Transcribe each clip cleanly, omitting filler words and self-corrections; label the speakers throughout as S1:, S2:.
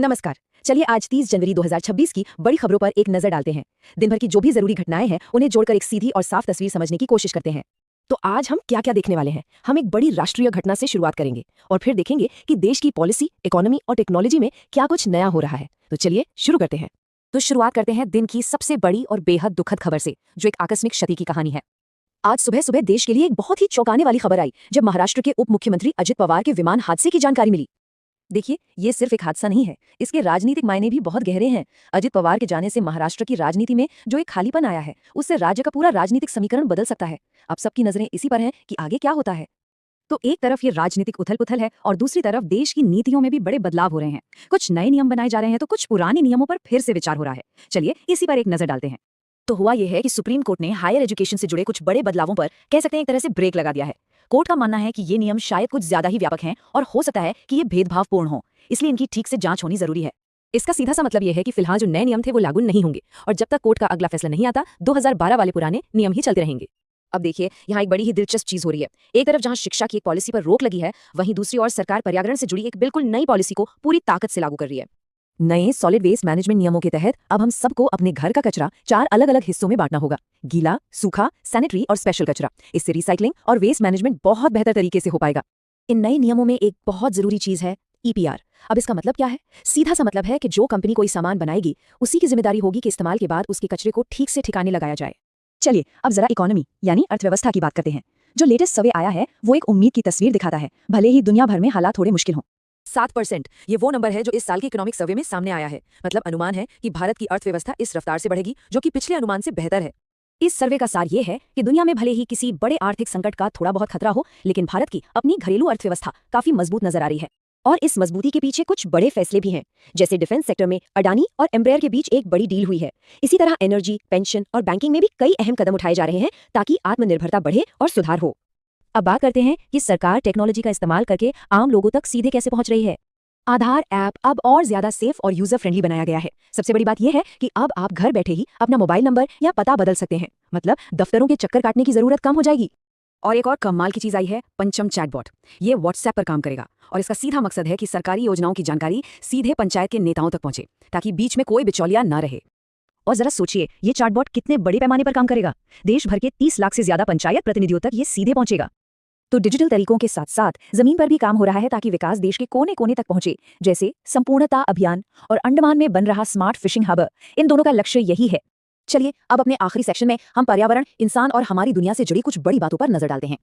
S1: नमस्कार। चलिए आज 30 जनवरी 2026 की बड़ी खबरों पर एक नजर डालते हैं। दिन भर की जो भी जरूरी घटनाएं हैं उन्हें जोड़कर एक सीधी और साफ तस्वीर समझने की कोशिश करते हैं। तो आज हम क्या क्या देखने वाले हैं। हम एक बड़ी राष्ट्रीय घटना से शुरुआत करेंगे और फिर देखेंगे कि देश की पॉलिसी, इकोनॉमी और टेक्नोलॉजी में क्या कुछ नया हो रहा है। तो चलिए शुरू करते हैं। तो शुरुआत करते हैं दिन की सबसे बड़ी और बेहद दुखद खबर से, जो एक आकस्मिक क्षति की कहानी है। आज सुबह सुबह देश के लिए एक बहुत ही चौंकाने वाली खबर आई जब महाराष्ट्र के उप मुख्यमंत्री अजित पवार के विमान हादसे की जानकारी मिली। देखिए, ये सिर्फ एक हादसा नहीं है, इसके राजनीतिक मायने भी बहुत गहरे हैं। अजित पवार के जाने से महाराष्ट्र की राजनीति में जो एक खालीपन आया है, उससे राज्य का पूरा राजनीतिक समीकरण बदल सकता है। अब सबकी नजरें इसी पर हैं कि आगे क्या होता है। तो एक तरफ ये राजनीतिक उथल-पुथल है और दूसरी तरफ देश की नीतियों में भी बड़े बदलाव हो रहे हैं। कुछ नए नियम बनाए जा रहे हैं तो कुछ पुराने नियमों पर फिर से विचार हो रहा है। चलिए इसी पर एक नजर डालते हैं। तो हुआ यह है कि सुप्रीम कोर्ट ने हायर एजुकेशन से जुड़े कुछ बड़े बदलावों पर कह सकते हैं एक तरह से ब्रेक लगा दिया है। कोर्ट का मानना है कि ये नियम शायद कुछ ज्यादा ही व्यापक हैं और हो सकता है कि ये भेदभावपूर्ण हो, इसलिए इनकी ठीक से जांच होनी जरूरी है। इसका सीधा सा मतलब यह है कि फिलहाल जो नए नियम थे वो लागू नहीं होंगे और जब तक कोर्ट का अगला फैसला नहीं आता 2012 वाले पुराने नियम ही चलते रहेंगे। अब देखिए, यहाँ एक बड़ी ही दिलचस्प चीज हो रही है। एक तरफ जहाँ शिक्षा की एक पॉलिसी पर रोक लगी है, वहीं दूसरी ओर सरकार पर्यावरण से जुड़ी एक बिल्कुल नई पॉलिसी को पूरी ताकत से लागू कर रही है। नए सॉलिड वेस्ट मैनेजमेंट नियमों के तहत अब हम सबको अपने घर का कचरा 4 अलग अलग हिस्सों में बांटना होगा: गीला, सूखा, सैनिटरी और स्पेशल कचरा। इससे रिसाइकलिंग और वेस्ट मैनेजमेंट बहुत बेहतर तरीके से हो पाएगा। इन नए नियमों में एक बहुत जरूरी चीज है ईपीआर। अब इसका मतलब क्या है? सीधा सा मतलब है कि जो कंपनी कोई सामान बनाएगी उसी की जिम्मेदारी होगी कि इस्तेमाल के बाद उसके कचरे को ठीक से ठिकाने लगाया जाए। चलिए अब जरा इकोनॉमी यानी अर्थव्यवस्था की बात करते हैं। जो लेटेस्ट सर्वे आया है वो एक उम्मीद की तस्वीर दिखाता है, भले ही दुनिया भर में हालात थोड़े मुश्किल हों। 7%, ये वो नंबर है जो इस साल के इकोनॉमिक सर्वे में सामने आया है। मतलब अनुमान है कि भारत की अर्थव्यवस्था इस रफ्तार से बढ़ेगी जो कि पिछले अनुमान से बेहतर है। इस सर्वे का सार ये है कि दुनिया में भले ही किसी बड़े आर्थिक संकट का थोड़ा बहुत खतरा हो, लेकिन भारत की अपनी घरेलू अर्थव्यवस्था काफी मजबूत नजर आ रही है। और इस मजबूती के पीछे कुछ बड़े फैसले भी हैं, जैसे डिफेंस सेक्टर में अडानी और एम्ब्रेयर के बीच एक बड़ी डील हुई है। इसी तरह एनर्जी, पेंशन और बैंकिंग में भी कई अहम कदम उठाए जा रहे हैं ताकि आत्मनिर्भरता बढ़े और सुधार हो। अब बात करते हैं कि सरकार टेक्नोलॉजी का इस्तेमाल करके आम लोगों तक सीधे कैसे पहुंच रही है। आधार ऐप अब और ज्यादा सेफ और यूजर फ्रेंडली बनाया गया है। सबसे बड़ी बात यह है कि अब आप घर बैठे ही अपना मोबाइल नंबर या पता बदल सकते हैं। मतलब दफ्तरों के चक्कर काटने की जरूरत कम हो जाएगी। और एक और कमाल की चीज आई है, पंचम चैटबॉट। ये व्हाट्सएप पर काम करेगा और इसका सीधा मकसद है कि सरकारी योजनाओं की जानकारी सीधे पंचायत के नेताओं तक पहुंचे, ताकि बीच में कोई बिचौलिया ना रहे। और जरा सोचिए, ये चैटबॉट कितने बड़े पैमाने पर काम करेगा। देश भर के 30 लाख से ज्यादा पंचायत प्रतिनिधियों तक ये सीधे पहुंचेगा। तो डिजिटल तरीकों के साथ साथ जमीन पर भी काम हो रहा है ताकि विकास देश के कोने कोने तक पहुंचे, जैसे संपूर्णता अभियान और अंडमान में बन रहा स्मार्ट फिशिंग हब। इन दोनों का लक्ष्य यही है। चलिए अब अपने आखिरी सेक्शन में हम पर्यावरण, इंसान और हमारी दुनिया से जुड़ी कुछ बड़ी बातों पर नजर डालते हैं।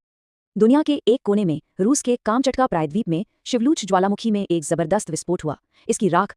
S1: दुनिया के एक कोने में रूस के कामचटका प्रायद्वीप में शिवलूच ज्वालामुखी में एक जबरदस्त विस्फोट हुआ। इसकी राख